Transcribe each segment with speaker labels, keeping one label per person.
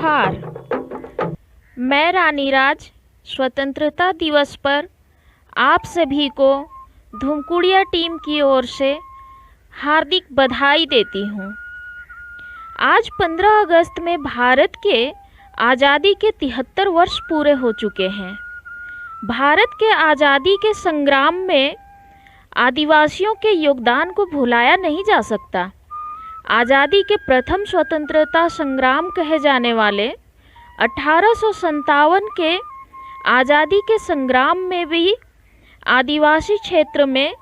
Speaker 1: जोहार। मैं रानी राज स्वतंत्रता दिवस पर आप सभी को धूमकुड़िया टीम की ओर से हार्दिक बधाई देती हूँ। आज 15 अगस्त में भारत के आज़ादी के 73 वर्ष पूरे हो चुके हैं। भारत के आज़ादी के संग्राम में आदिवासियों के योगदान को भुलाया नहीं जा सकता। आज़ादी के प्रथम स्वतंत्रता संग्राम कहे जाने वाले 1857 के आज़ादी के संग्राम में भी आदिवासी क्षेत्र में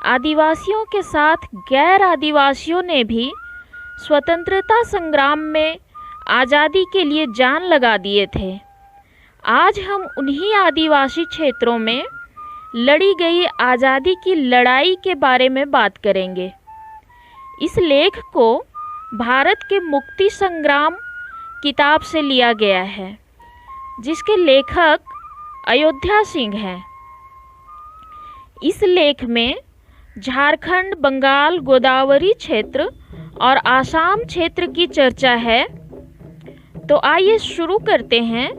Speaker 1: आदिवासियों के साथ गैर आदिवासियों ने भी स्वतंत्रता संग्राम में आज़ादी के लिए जान लगा दिए थे। आज हम उन्हीं आदिवासी क्षेत्रों में लड़ी गई आज़ादी की लड़ाई के बारे में बात करेंगे। इस लेख को भारत के मुक्ति संग्राम किताब से लिया गया है, जिसके लेखक अयोध्या सिंह हैं। इस लेख में झारखंड, बंगाल, गोदावरी क्षेत्र और आसाम क्षेत्र की चर्चा है। तो आइए शुरू करते हैं।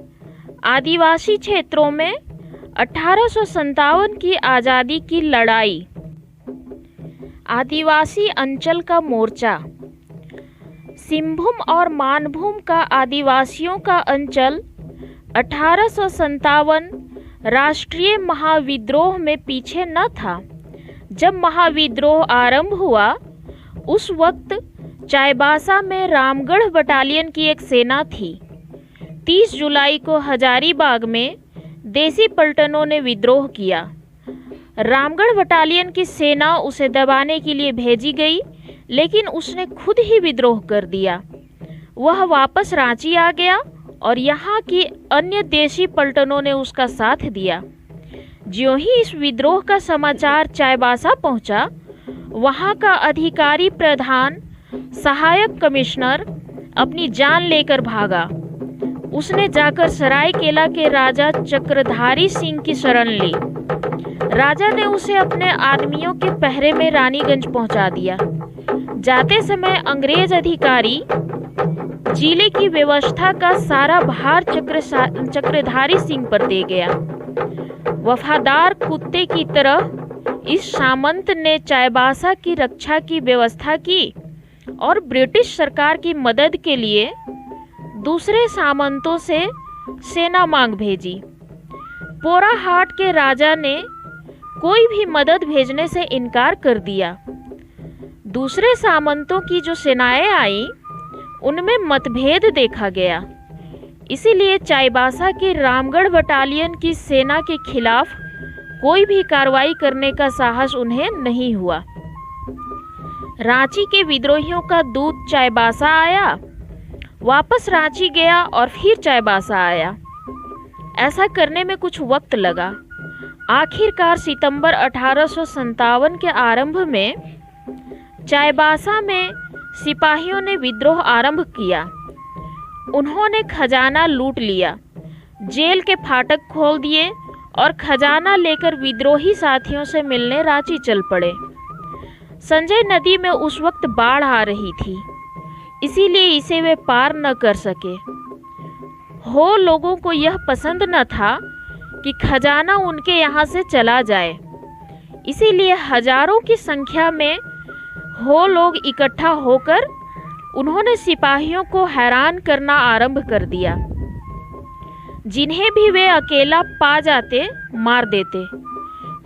Speaker 1: आदिवासी क्षेत्रों में 1857 की आज़ादी की लड़ाई। आदिवासी अंचल का मोर्चा। सिंहभूम और मानभूम का आदिवासियों का अंचल 1857 राष्ट्रीय महाविद्रोह में पीछे न था। जब महाविद्रोह आरंभ हुआ उस वक्त चाईबासा में रामगढ़ बटालियन की एक सेना थी। 30 जुलाई को हजारीबाग में देसी पलटनों ने विद्रोह किया। रामगढ़ बटालियन की सेना उसे दबाने के लिए भेजी गई, लेकिन उसने खुद ही विद्रोह कर दिया। वह वापस रांची आ गया और यहाँ की अन्य देसी पलटनों ने उसका साथ दिया। ज्यों ही इस विद्रोह का समाचार चाईबासा पहुँचा, वहाँ का अधिकारी प्रधान सहायक कमिश्नर अपनी जान लेकर भागा। उसने जाकर सरायकेला के राजा चक्रधारी सिंह की शरण ली। राजा ने उसे अपने आदमियों के पहरे में रानीगंज पहुंचा दिया। जाते समय अंग्रेज अधिकारी जिले की व्यवस्था का सारा भार चक्रधारी सिंह पर दे गया। वफादार कुत्ते की तरह इस सामंत ने चाईबासा की रक्षा की व्यवस्था की और ब्रिटिश सरकार की मदद के लिए दूसरे सामंतों से सेना मांग भेजी। पोराहाट के राजा ने कोई भी मदद भेजने से इनकार कर दिया। दूसरे सामंतों की जो सेनाएं आईं, उनमें मतभेद देखा गया। इसीलिए चाईबासा की रामगढ़ बटालियन की सेना के खिलाफ कोई भी कार्रवाई करने का साहस उन्हें नहीं हुआ। रांची के विद्रोहियों का दूत चाईबासा आया, वापस रांची गया और फिर चाईबासा आया। ऐसा करने में कुछ वक्त लगा। आखिरकार सितंबर 1857 के आरंभ में चाईबासा में सिपाहियों ने विद्रोह आरंभ किया। उन्होंने खजाना लूट लिया, जेल के फाटक खोल दिए और खजाना लेकर विद्रोही साथियों से मिलने रांची चल पड़े। संजय नदी में उस वक्त बाढ़ आ रही थी, इसीलिए इसे वे पार न कर सके। लोगों को यह पसंद न था कि खजाना उनके यहाँ से चला जाए, इसीलिए हजारों की संख्या में लोग इकट्ठा होकर उन्होंने सिपाहियों को हैरान करना आरंभ कर दिया। जिन्हें भी वे अकेला पा जाते मार देते।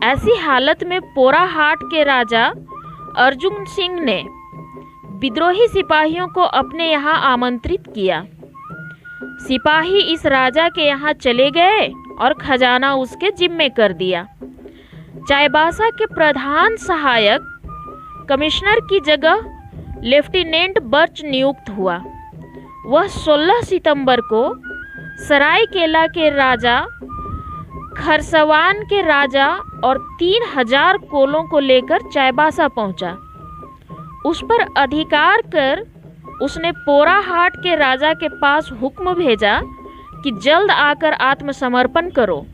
Speaker 1: ऐसी हालत में पोराहाट के राजा अर्जुन सिंह ने विद्रोही सिपाहियों को अपने यहाँ आमंत्रित किया। सिपाही इस राजा के यहाँ चले गए और खजाना उसके जिम्मे कर दिया। चाईबासा के प्रधान सहायक कमिश्नर की जगह लेफ्टिनेंट बर्च नियुक्त हुआ। वह 16 सितंबर को सरायकेला के राजा, खरसवान के राजा और 3000 कोलों को लेकर चाईबासा पहुंचा। उस पर अधिकार कर उसने पोराहाट के राजा के पास हुक्म भेजा कि जल्द आकर आत्मसमर्पण करो।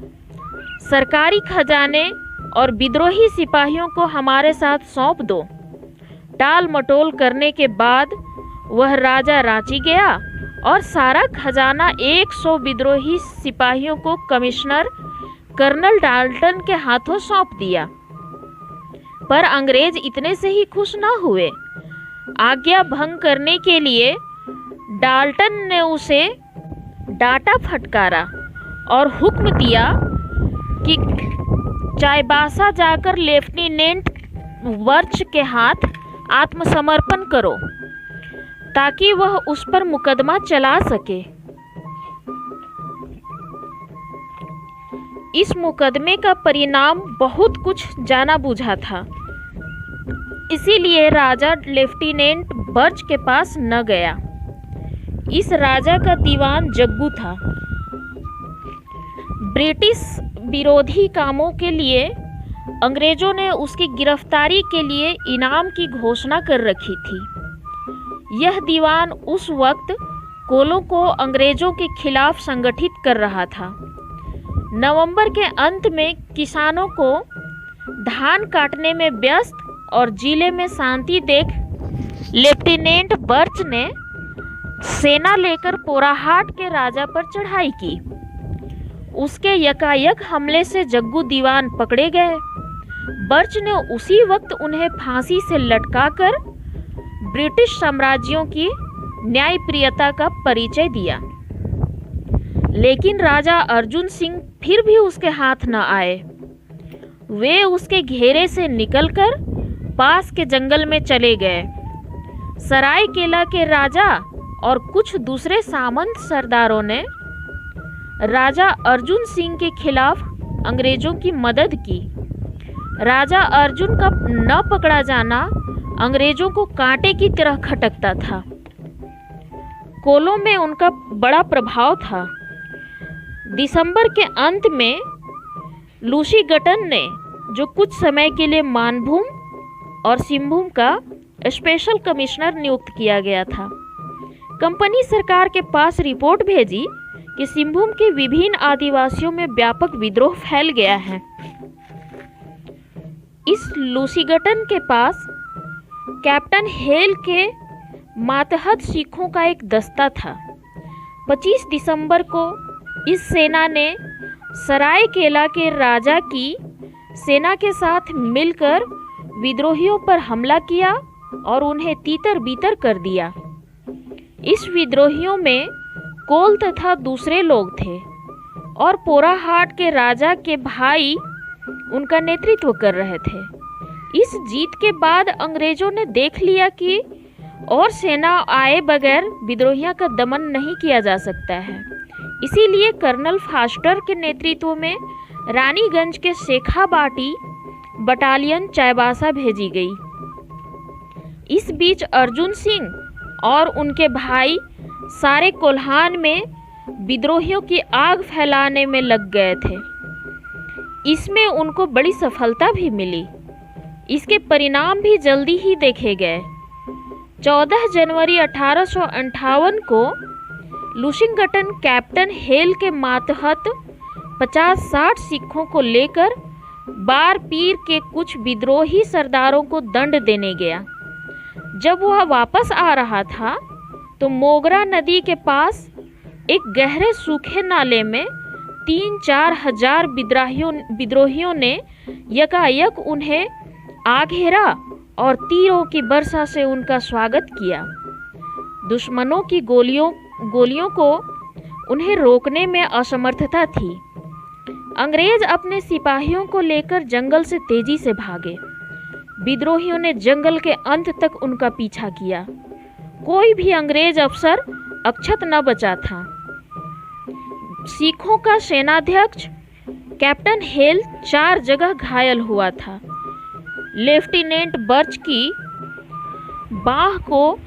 Speaker 1: सरकारी खजाने और विद्रोही सिपाहियों को हमारे साथ सौंप दो। टाल मटोल करने के बाद वह राजा रांची गया और सारा खजाना 100 विद्रोही सिपाहियों को कमिश्नर कर्नल डाल्टन के हाथों सौंप दिया। पर अंग्रेज इतने से ही खुश न हुए। आज्ञा भंग करने के लिए डाल्टन ने उसे डांटा फटकारा और हुक्म दिया कि चाईबासा जाकर लेफ्टिनेंट बर्च के हाथ आत्मसमर्पण करो ताकि वह उस पर मुकदमा चला सके। इस मुकदमे का परिणाम बहुत कुछ जाना बूझा था, इसीलिए राजा लेफ्टिनेंट बर्च के पास न गया। इस राजा का दीवान जग्गू था। ब्रिटिश विरोधी कामों के लिए अंग्रेजों ने उसकी गिरफ्तारी के लिए इनाम की घोषणा कर रखी थी। यह दीवान उस वक्त कोलों को अंग्रेजों के खिलाफ संगठित कर रहा था। नवंबर के अंत में किसानों को धान काटने में व्यस्त और जिले में शांति देख लेफ्टिनेंट बर्च ने सेना लेकर पोराहाट के राजा पर चढ़ाई की। उसके यकायक हमले से जग्गू दीवान पकड़े गए। बर्च ने उसी वक्त उन्हें फांसी से लटकाकर ब्रिटिश साम्राज्यों की न्यायप्रियता का परिचय दिया। लेकिन राजा अर्जुन सिंह फिर भी उसके हाथ न आए। वे उसके घेरे से निकलकर पास के जंगल में चले गए। सरायकेला के राजा और कुछ दूसरे सामंत सरदारों ने राजा अर्जुन सिंह के खिलाफ अंग्रेजों की मदद की। राजा अर्जुन का न पकड़ा जाना अंग्रेजों को कांटे की तरह खटकता था। कोलों में उनका बड़ा प्रभाव था। दिसंबर के अंत में लूसी गटन ने, जो कुछ समय के लिए मानभूम और सिंहभूम का स्पेशल कमिश्नर नियुक्त किया गया था, कंपनी सरकार के पास रिपोर्ट भेजी कि सिंहभूम के विभिन्न आदिवासियों में व्यापक विद्रोह फैल गया है। इस लूसीगटन के पास कैप्टन हेल के मातहत सिखों का एक दस्ता था। 25 दिसंबर को इस सेना ने सरायकेला के राजा की सेना के साथ मिलकर विद्रोहियों पर हमला किया और उन्हें तीतर बीतर कर दिया। इस विद्रोहियों में कोल तथा दूसरे लोग थे और पोराहाट के राजा के भाई उनका नेतृत्व कर रहे थे। इस जीत के बाद अंग्रेजों ने देख लिया कि और सेना आए बगैर विद्रोहियों का दमन नहीं किया जा सकता है। इसीलिए कर्नल फास्टर के नेतृत्व में रानीगंज के शेखाबाटी बटालियन चाईबासा भेजी गई। इस बीच अर्जुन सिंह और उनके भाई सारे कोल्हान में विद्रोहियों की आग फैलाने में लग गए थे। इसमें उनको बड़ी सफलता भी मिली। इसके परिणाम भी जल्दी ही देखे गए। 14 जनवरी 1858 को लूशिंगटन कैप्टन हेल के मातहत 50-60 सिखों को लेकर बार पीर के कुछ विद्रोही सरदारों को दंड देने गया। जब वह वापस आ रहा था तो मोगरा नदी के पास एक गहरे सूखे नाले में 3-4 हजार विद्रोहियों ने यकायक उन्हें आ घेरा और तीरों की वर्षा से उनका स्वागत किया। दुश्मनों की गोलियों को उन्हें रोकने में असमर्थता थी। अंग्रेज अपने सिपाहियों को लेकर जंगल से तेजी से भागे। विद्रोहियों ने जंगल के अंत तक उनका पीछा किया। कोई भी अंग्रेज अफसर अक्षत न बचा था। सिखों का सेनाध्यक्ष कैप्टन हेल 4 जगह घायल हुआ था। लेफ्टिनेंट बर्च की बाह को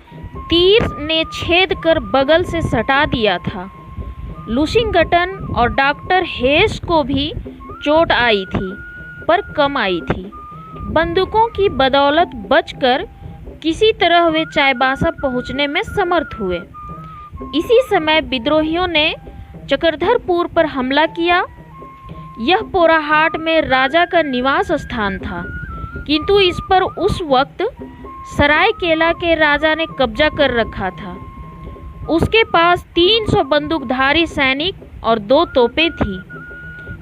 Speaker 1: तीर ने छेद कर बगल से सटा दिया था। लूशिंगटन और डॉक्टर हेस को भी चोट आई थी, पर कम आई थी। बंदूकों की बदौलत बचकर किसी तरह वे चाईबासा पहुंचने में समर्थ हुए। इसी समय विद्रोहियों ने चक्रधरपुर पर हमला किया। यह पोराहाट में राजा का निवास स्थान था, किंतु इस पर उस वक्त सरायकेला के राजा ने कब्जा कर रखा था। उसके पास 300 बंदूकधारी सैनिक और 2 तोपें थी,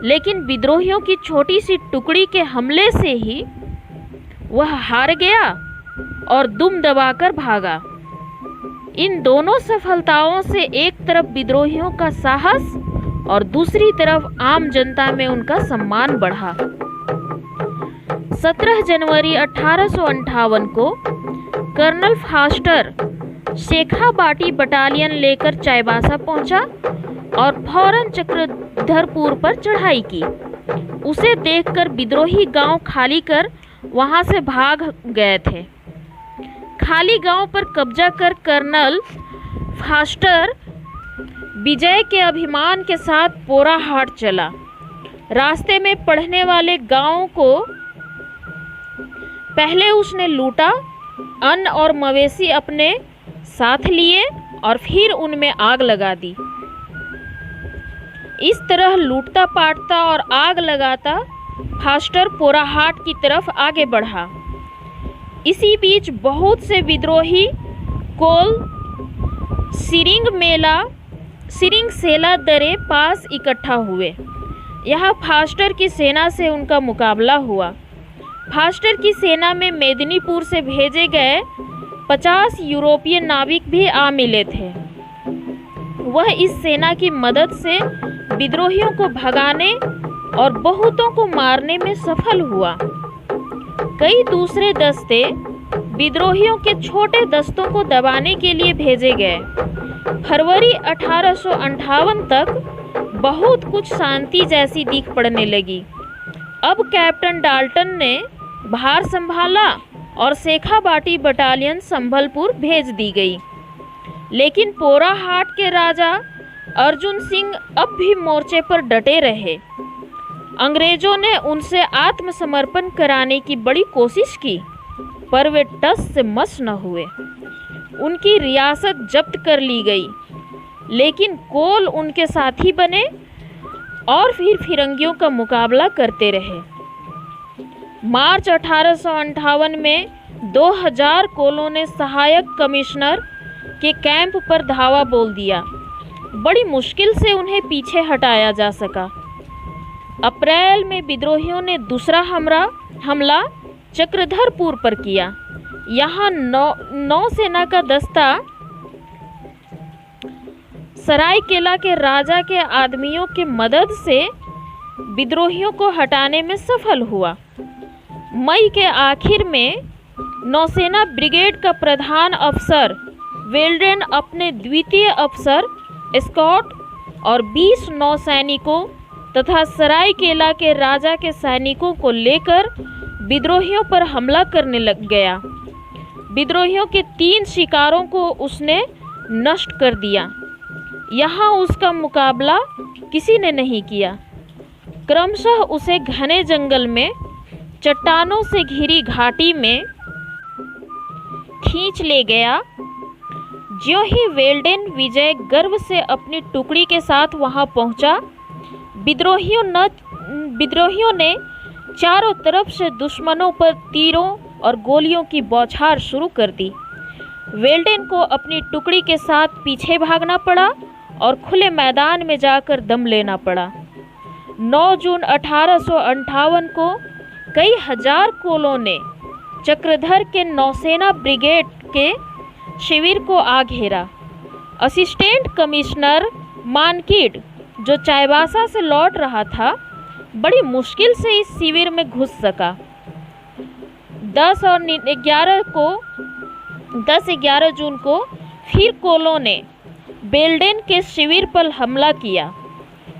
Speaker 1: लेकिन विद्रोहियों की छोटी सी टुकड़ी के हमले से ही वह हार गया और दुम दबाकर भागा। इन दोनों सफलताओं से एक तरफ विद्रोहियों का साहस और दूसरी तरफ आम जनता में उनका सम्मान बढ़ा। 17 जनवरी 1858 को कर्नल फास्टर शेखावाटी बटालियन लेकर चाईबासा पहुंचा और फौरन चक्रधरपुर पर चढ़ाई की। उसे देखकर विद्रोही गांव खाली कर वहां से भाग गए थे। खाली गांव पर कब्जा कर कर्नल फास्टर विजय के अभिमान के साथ पोराहाट चला। रास्ते में पड़ने वाले गांवों को पहले उसने लूटा, अन्न और मवेशी अपने साथ लिए और फिर उनमें आग लगा दी। इस तरह लूटता पाटता और आग लगाता फास्टर पोराहाट की तरफ आगे बढ़ा। इसी बीच बहुत से विद्रोही कोल सिरिंग सेला दरे पास इकट्ठा हुए। यहाँ फास्टर की सेना से उनका मुकाबला हुआ। फास्टर की सेना में मेदिनीपुर से भेजे गए 50 यूरोपीय नाविक भी आ मिले थे। वह इस सेना की मदद से विद्रोहियों को भगाने और बहुतों को मारने में सफल हुआ। कई दूसरे दस्ते विद्रोहियों के छोटे दस्तों को दबाने के लिए भेजे गए। फरवरी 1858 तक बहुत कुछ शांति जैसी दिख पड़ने लगी। अब कैप्टन डाल्टन ने भार संभाला और शेखावाटी बटालियन संभलपुर भेज दी गई। लेकिन पोराहाट के राजा अर्जुन सिंह अब भी मोर्चे पर डटे रहे। अंग्रेजों ने उनसे आत्मसमर्पण कराने की बड़ी कोशिश की, पर वे टस से मस न हुए। उनकी रियासत जब्त कर ली गई, लेकिन कोल उनके साथी बने और फिर फिरंगियों का मुकाबला करते रहे। मार्च 1858 में 2000 कोलों ने सहायक कमिश्नर के कैंप पर धावा बोल दिया। बड़ी मुश्किल से उन्हें पीछे हटाया जा सका। अप्रैल में विद्रोहियों ने दूसरा हमला चक्रधरपुर पर किया। यहाँ नौसेना का दस्ता सरायकेला के राजा के आदमियों की मदद से विद्रोहियों को हटाने में सफल हुआ। मई के आखिर में नौसेना ब्रिगेड का प्रधान अफसर वेल्डेन अपने द्वितीय अफसर स्कॉट और 20 नौसैनिकों तथा सरायकेला के राजा के सैनिकों को लेकर विद्रोहियों पर हमला करने लग गया। विद्रोहियों के 3 शिकारों को उसने नष्ट कर दिया। यहाँ उसका मुकाबला किसी ने नहीं किया। क्रमशः उसे घने जंगल में चट्टानों से घिरी घाटी में खींच ले गया। ज्यों ही वेल्डेन विजय गर्व से अपनी टुकड़ी के साथ वहां पहुंचा, विद्रोहियों ने चारों तरफ से दुश्मनों पर तीरों और गोलियों की बौछार शुरू कर दी। वेल्डेन को अपनी टुकड़ी के साथ पीछे भागना पड़ा और खुले मैदान में जाकर दम लेना पड़ा। 9 जून 1858 को कई हजार कोलों ने चक्रधर के नौसेना ब्रिगेड के शिविर को आ घेरा। असिस्टेंट कमिश्नर मानकिड, जो चाईबासा से लौट रहा था, बड़ी मुश्किल से इस शिविर में घुस सका। 10 और 11 जून को फिर कोलों ने वेल्डेन के शिविर पर हमला किया।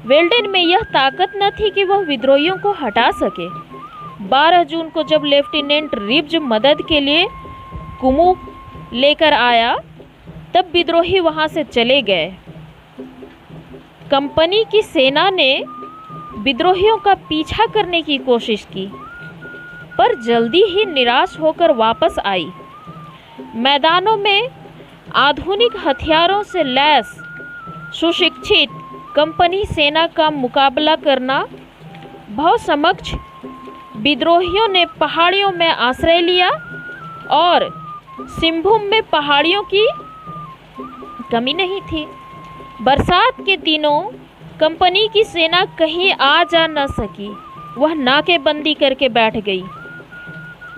Speaker 1: वेल्डेन में यह ताकत न थी कि वह विद्रोहियों को हटा सके। 12 जून को जब लेफ्टिनेंट रिब्ज मदद के लिए कुमुक लेकर आया, तब विद्रोही वहां से चले गए। कंपनी की सेना ने विद्रोहियों का पीछा करने की कोशिश की, पर जल्दी ही निराश होकर वापस आई। मैदानों में आधुनिक हथियारों से लैस सुशिक्षित कंपनी सेना का मुकाबला करना बहुत समक्ष विद्रोहियों ने पहाड़ियों में आश्रय लिया और सिंहभूम में पहाड़ियों की कमी नहीं थी। बरसात के दिनों कंपनी की सेना कहीं आ जा न सकी, वह नाकेबंदी करके बैठ गई।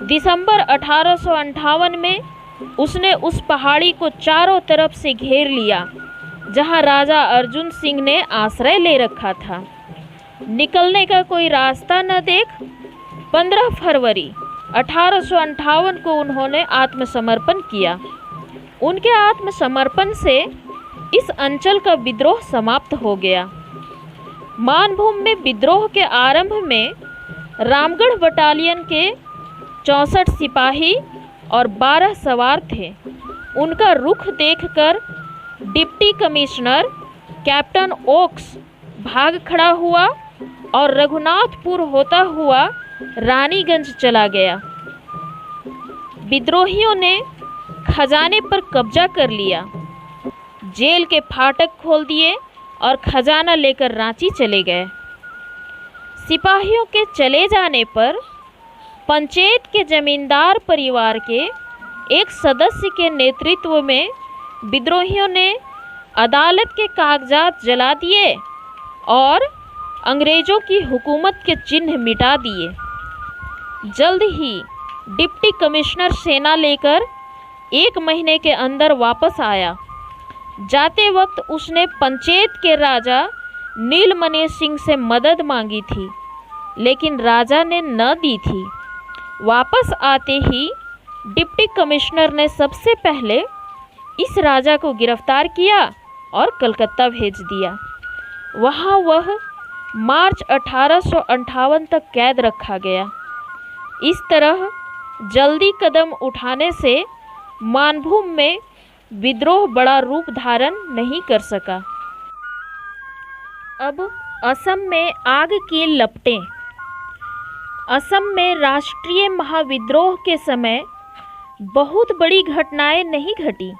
Speaker 1: दिसंबर 1858 में उसने उस पहाड़ी को चारों तरफ से घेर लिया जहां राजा अर्जुन सिंह ने आश्रय ले रखा था। निकलने का कोई रास्ता न देख 15 फरवरी 1858 को उन्होंने आत्मसमर्पण किया। उनके आत्मसमर्पण से इस अंचल का विद्रोह समाप्त हो गया। मानभूम में विद्रोह के आरंभ में रामगढ़ बटालियन के 64 सिपाही और 12 सवार थे। उनका रुख देखकर डिप्टी कमिश्नर कैप्टन ओक्स भाग खड़ा हुआ और रघुनाथपुर होता हुआ रानीगंज चला गया। विद्रोहियों ने खजाने पर कब्जा कर लिया, जेल के फाटक खोल दिए और खजाना लेकर रांची चले गए। सिपाहियों के चले जाने पर पंचायत के जमींदार परिवार के एक सदस्य के नेतृत्व में विद्रोहियों ने अदालत के कागजात जला दिए और अंग्रेजों की हुकूमत के चिन्ह मिटा दिए। जल्द ही डिप्टी कमिश्नर सेना लेकर 1 महीने के अंदर वापस आया। जाते वक्त उसने पंचायत के राजा नीलमणि सिंह से मदद मांगी थी, लेकिन राजा ने न दी थी। वापस आते ही डिप्टी कमिश्नर ने सबसे पहले इस राजा को गिरफ्तार किया और कलकत्ता भेज दिया। वहाँ वह मार्च 1858 तक कैद रखा गया। इस तरह जल्दी कदम उठाने से मानभूम में विद्रोह बड़ा रूप धारण नहीं कर सका। अब असम में आग की लपटें। असम में राष्ट्रीय महाविद्रोह के समय बहुत बड़ी घटनाएं नहीं घटी,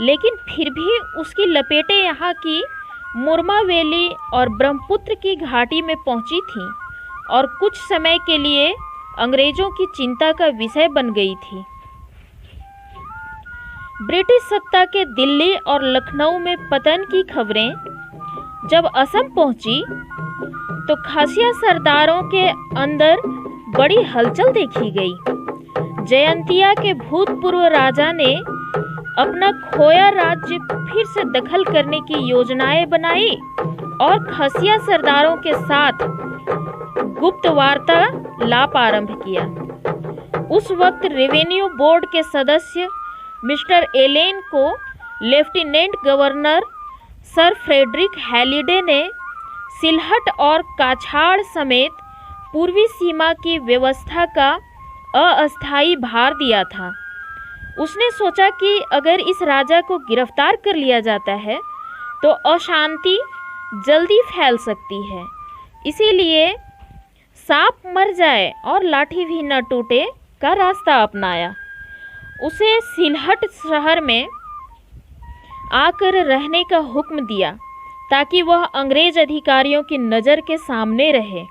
Speaker 1: लेकिन फिर भी उसकी लपेटें यहाँ की मुरमा वैली और ब्रह्मपुत्र की घाटी में पहुँची थीं और कुछ समय के लिए अंग्रेज़ों की चिंता का विषय बन गई थी। ब्रिटिश सत्ता के दिल्ली और लखनऊ में पतन की खबरें जब असम पहुंची तो खासिया सरदारों के अंदर बड़ी हलचल देखी गई। जयंतिया के भूतपूर्व राजा ने अपना खोया राज्य फिर से दखल करने की योजनाएं बनाई और खासिया सरदारों के साथ गुप्त वार्तालाप आरंभ किया। उस वक्त रेवेन्यू बोर्ड के सदस्य मिस्टर एलेन को lieutenant governor sir Frederick Halliday ने सिलहट और काछाड़ समेत पूर्वी सीमा की व्यवस्था का अस्थायी भार दिया था। उसने सोचा कि अगर इस राजा को गिरफ्तार कर लिया जाता है तो अशांति जल्दी फैल सकती है, इसीलिए सांप मर जाए और लाठी भी न टूटे का रास्ता अपनाया। उसे सिलहट शहर में आकर रहने का हुक्म दिया ताकि वह अंग्रेज अधिकारियों की नज़र के सामने रहे।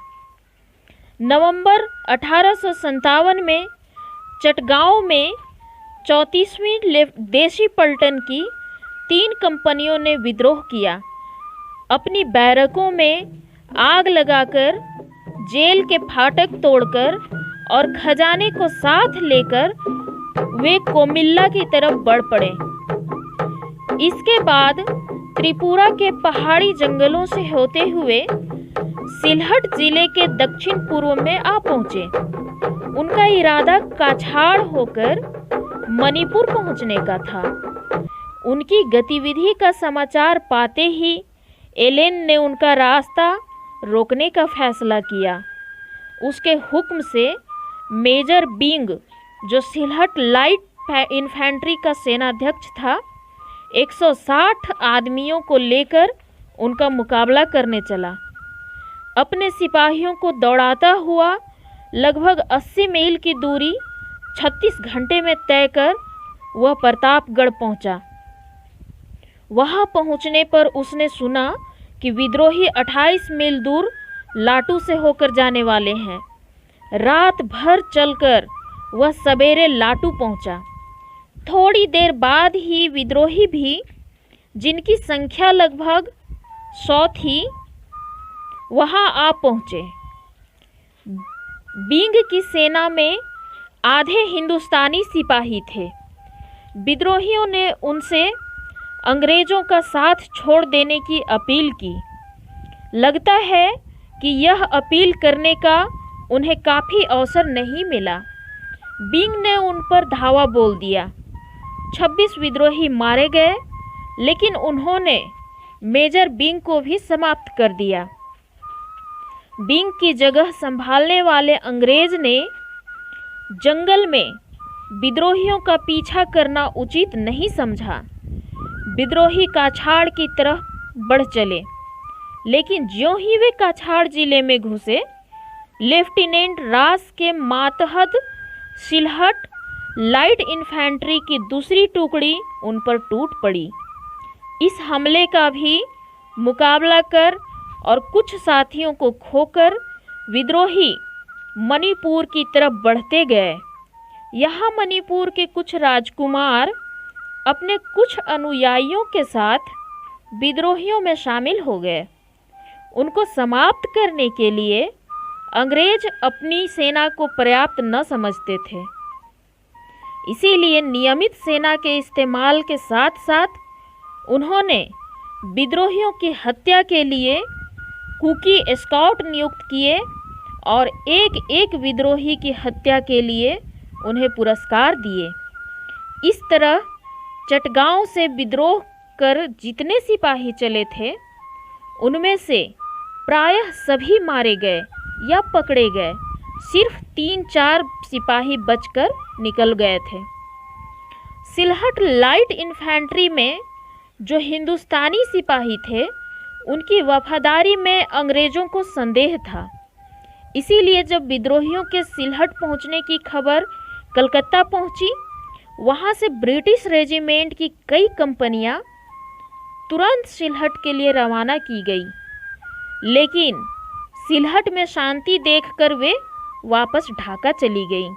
Speaker 1: नवंबर 1857 में चटगांव में 34वीं देशी पलटन की 3 कंपनियों ने विद्रोह किया। अपनी बैरकों में आग लगाकर, जेल के फाटक तोड़कर और खजाने को साथ लेकर वे कोमिल्ला की तरफ बढ़ पड़े। इसके बाद त्रिपुरा के पहाड़ी जंगलों से होते हुए सिलहट जिले के दक्षिण पूर्व में आ पहुंचे। उनका इरादा काछाड़ होकर मणिपुर पहुंचने का था। उनकी गतिविधि का समाचार पाते ही एलेन ने उनका रास्ता रोकने का फैसला किया। उसके हुक्म से मेजर बिंग, जो सिलहट लाइट इन्फेंट्री का सेनाध्यक्ष था, 160 आदमियों को लेकर उनका मुकाबला करने चला। अपने सिपाहियों को दौड़ाता हुआ लगभग 80 मील की दूरी 36 घंटे में तय कर वह प्रतापगढ़ पहुंचा। वहां पहुंचने पर उसने सुना कि विद्रोही 28 मील दूर लाटू से होकर जाने वाले हैं। रात भर चलकर वह सवेरे लाटू पहुंचा। थोड़ी देर बाद ही विद्रोही भी जिनकी संख्या लगभग 100 थी, वहां आ पहुंचे। बिंग की सेना में आधे हिंदुस्तानी सिपाही थे। विद्रोहियों ने उनसे अंग्रेज़ों का साथ छोड़ देने की अपील की। लगता है कि यह अपील करने का उन्हें काफ़ी अवसर नहीं मिला। बिंग ने उन पर धावा बोल दिया। 26 विद्रोही मारे गए, लेकिन उन्होंने मेजर बिंग को भी समाप्त कर दिया। बिंग की जगह संभालने वाले अंग्रेज ने जंगल में विद्रोहियों का पीछा करना उचित नहीं समझा। विद्रोही काछाड़ की तरफ बढ़ चले, लेकिन ज्यों ही वे काछाड़ जिले में घुसे, लेफ्टिनेंट रास के मातहत सिलहट लाइट इन्फेंट्री की दूसरी टुकड़ी उन पर टूट पड़ी। इस हमले का भी मुकाबला कर और कुछ साथियों को खोकर विद्रोही मणिपुर की तरफ बढ़ते गए। यहाँ मणिपुर के कुछ राजकुमार अपने कुछ अनुयायियों के साथ विद्रोहियों में शामिल हो गए। उनको समाप्त करने के लिए अंग्रेज अपनी सेना को पर्याप्त न समझते थे। इसीलिए नियमित सेना के इस्तेमाल के साथ साथ उन्होंने विद्रोहियों की हत्या के लिए कुकी स्काउट नियुक्त किए और एक एक विद्रोही की हत्या के लिए उन्हें पुरस्कार दिए। इस तरह चटगांव से विद्रोह कर जितने सिपाही चले थे, उनमें से प्रायः सभी मारे गए या पकड़े गए। सिर्फ 3-4 सिपाही बचकर निकल गए थे। सिलहट लाइट इन्फेंट्री में जो हिंदुस्तानी सिपाही थे, उनकी वफादारी में अंग्रेज़ों को संदेह था। इसीलिए जब विद्रोहियों के सिलहट पहुंचने की खबर कलकत्ता पहुंची, वहां से ब्रिटिश रेजिमेंट की कई कंपनियां तुरंत सिलहट के लिए रवाना की गई, लेकिन सिलहट में शांति देखकर वे वापस ढाका चली गईं।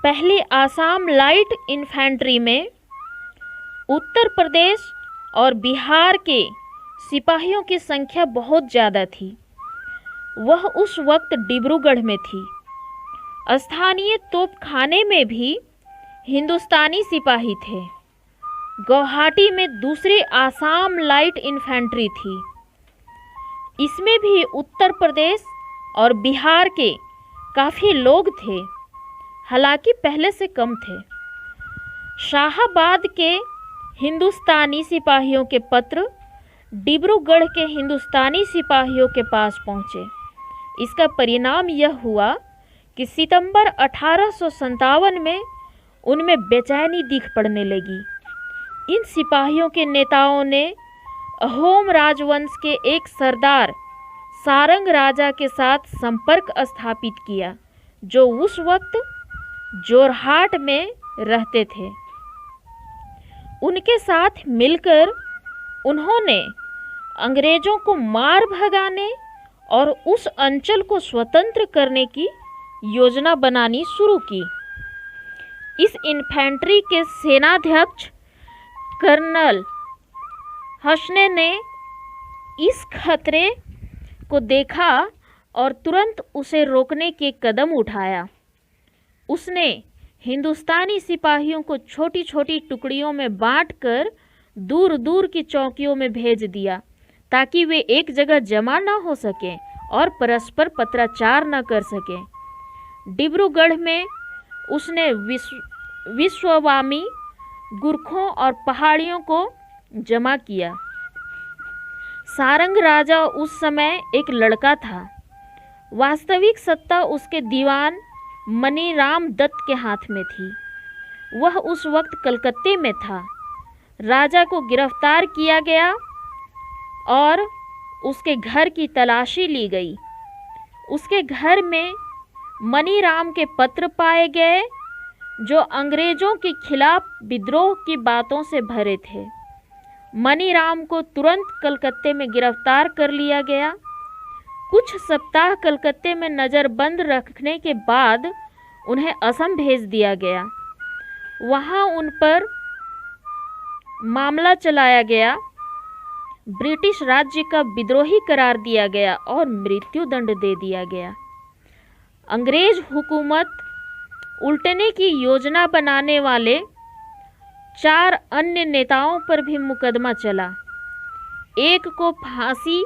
Speaker 1: पहले आसाम लाइट इन्फेंट्री में उत्तर प्रदेश और बिहार के सिपाहियों की संख्या बहुत ज़्यादा थी। वह उस वक्त डिब्रूगढ़ में थी। स्थानीय तोपखाने में भी हिंदुस्तानी सिपाही थे। गुवाहाटी में दूसरी आसाम लाइट इन्फेंट्री थी। इसमें भी उत्तर प्रदेश और बिहार के काफ़ी लोग थे, हालांकि पहले से कम थे। शाहाबाद के हिंदुस्तानी सिपाहियों के पत्र डिब्रूगढ़ के हिंदुस्तानी सिपाहियों के पास पहुँचे। इसका परिणाम यह हुआ कि सितंबर 1857 में उनमें बेचैनी दिख पड़ने लगी। इन सिपाहियों के नेताओं ने अहोम राजवंश के एक सरदार सारंग राजा के साथ संपर्क स्थापित किया, जो उस वक्त जोरहाट में रहते थे। उनके साथ मिलकर उन्होंने अंग्रेजों को मार भगाने और उस अंचल को स्वतंत्र करने की योजना बनानी शुरू की। इस इन्फेंट्री के सेनाध्यक्ष कर्नल हसने ने इस खतरे को देखा और तुरंत उसे रोकने के कदम उठाया। उसने हिंदुस्तानी सिपाहियों को छोटी छोटी टुकड़ियों में बांटकर दूर दूर की चौकियों में भेज दिया, ताकि वे एक जगह जमा न हो सकें और परस्पर पत्राचार न कर सकें। डिब्रूगढ़ में उसने विश्ववामी गुरखों और पहाड़ियों को जमा किया। सारंग राजा उस समय एक लड़का था। वास्तविक सत्ता उसके दीवान मनीराम दत्त के हाथ में थी। वह उस वक्त कलकत्ते में था। राजा को गिरफ्तार किया गया और उसके घर की तलाशी ली गई। उसके घर में मनीराम के पत्र पाए गए, जो अंग्रेजों के खिलाफ विद्रोह की बातों से भरे थे। मनीराम को तुरंत कलकत्ते में गिरफ्तार कर लिया गया। कुछ सप्ताह कलकत्ते में नज़रबंद रखने के बाद उन्हें असम भेज दिया गया। वहाँ उन पर मामला चलाया गया, ब्रिटिश राज्य का विद्रोही करार दिया गया और मृत्यु दंड दे दिया गया। अंग्रेज हुकूमत उल्टने की योजना बनाने वाले 4 अन्य नेताओं पर भी मुकदमा चला। एक को फांसी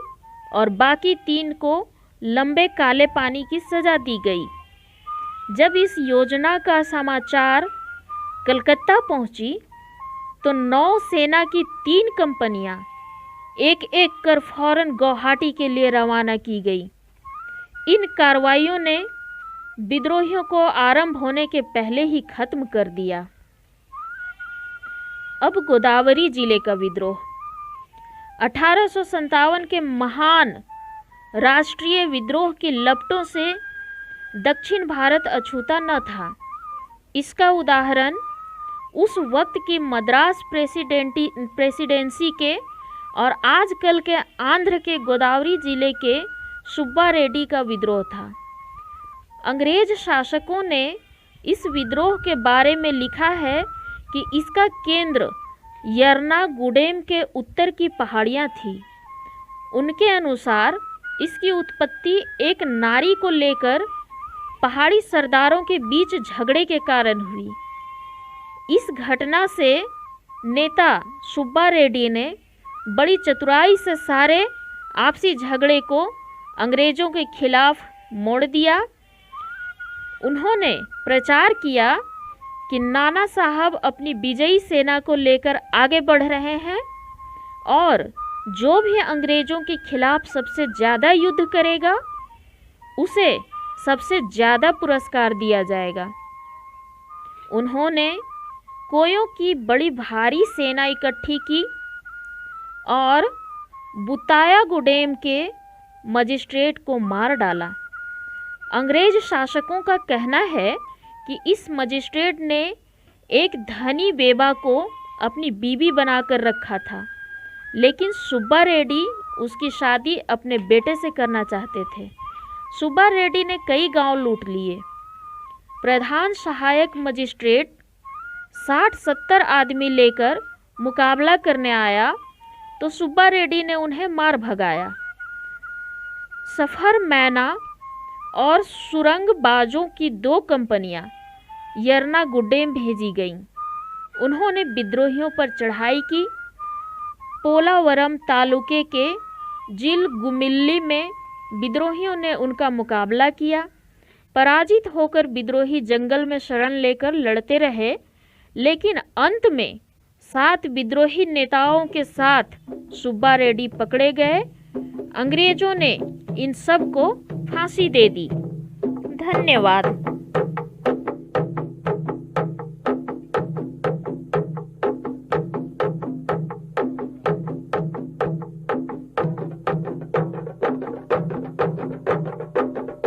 Speaker 1: और बाकी 3 को लंबे काले पानी की सजा दी गई। जब इस योजना का समाचार कलकत्ता पहुंची तो नौसेना की 3 कंपनियां एक एक कर फौरन गुवाहाटी के लिए रवाना की गई। इन कार्रवाइयों ने विद्रोहियों को आरंभ होने के पहले ही खत्म कर दिया। अब गोदावरी जिले का विद्रोह। 1857 के महान राष्ट्रीय विद्रोह की लपटों से दक्षिण भारत अछूता न था। इसका उदाहरण उस वक्त की मद्रास प्रेसिडेंसी के और आजकल के आंध्र के गोदावरी जिले के सुब्बा रेड्डी का विद्रोह था। अंग्रेज शासकों ने इस विद्रोह के बारे में लिखा है कि इसका केंद्र यर्नागुडेम के उत्तर की पहाड़ियाँ थी। उनके अनुसार इसकी उत्पत्ति एक नारी को लेकर पहाड़ी सरदारों के बीच झगड़े के कारण हुई। इस घटना से नेता सुब्बा रेड्डी ने बड़ी चतुराई से सारे आपसी झगड़े को अंग्रेजों के खिलाफ मोड़ दिया। उन्होंने प्रचार किया कि नाना साहब अपनी विजयी सेना को लेकर आगे बढ़ रहे हैं और जो भी अंग्रेजों के खिलाफ सबसे ज़्यादा युद्ध करेगा उसे सबसे ज़्यादा पुरस्कार दिया जाएगा। उन्होंने कोयों की बड़ी भारी सेना इकट्ठी की और बुतायागुडेम के मजिस्ट्रेट को मार डाला। अंग्रेज शासकों का कहना है कि इस मजिस्ट्रेट ने एक धनी बेवा को अपनी बीवी बनाकर रखा था, लेकिन सुब्बा रेड्डी उसकी शादी अपने बेटे से करना चाहते थे। सुब्बा रेड्डी ने कई गांव लूट लिए। प्रधान सहायक मजिस्ट्रेट 60-70 आदमी लेकर मुकाबला करने आया तो सुब्बा रेड्डी ने उन्हें मार भगाया। सफर मैना और सुरंगबाजों की 2 कंपनियां यर्नागुडेम भेजी गईं। उन्होंने विद्रोहियों पर चढ़ाई की। पोलावरम तालुके के जिलगुमिल्ली में विद्रोहियों ने उनका मुकाबला किया। पराजित होकर विद्रोही जंगल में शरण लेकर लड़ते रहे, लेकिन अंत में 7 विद्रोही नेताओं के साथ सुब्बा रेड्डी पकड़े गए। अंग्रेजों ने इन सब को फांसी दे दी। धन्यवाद।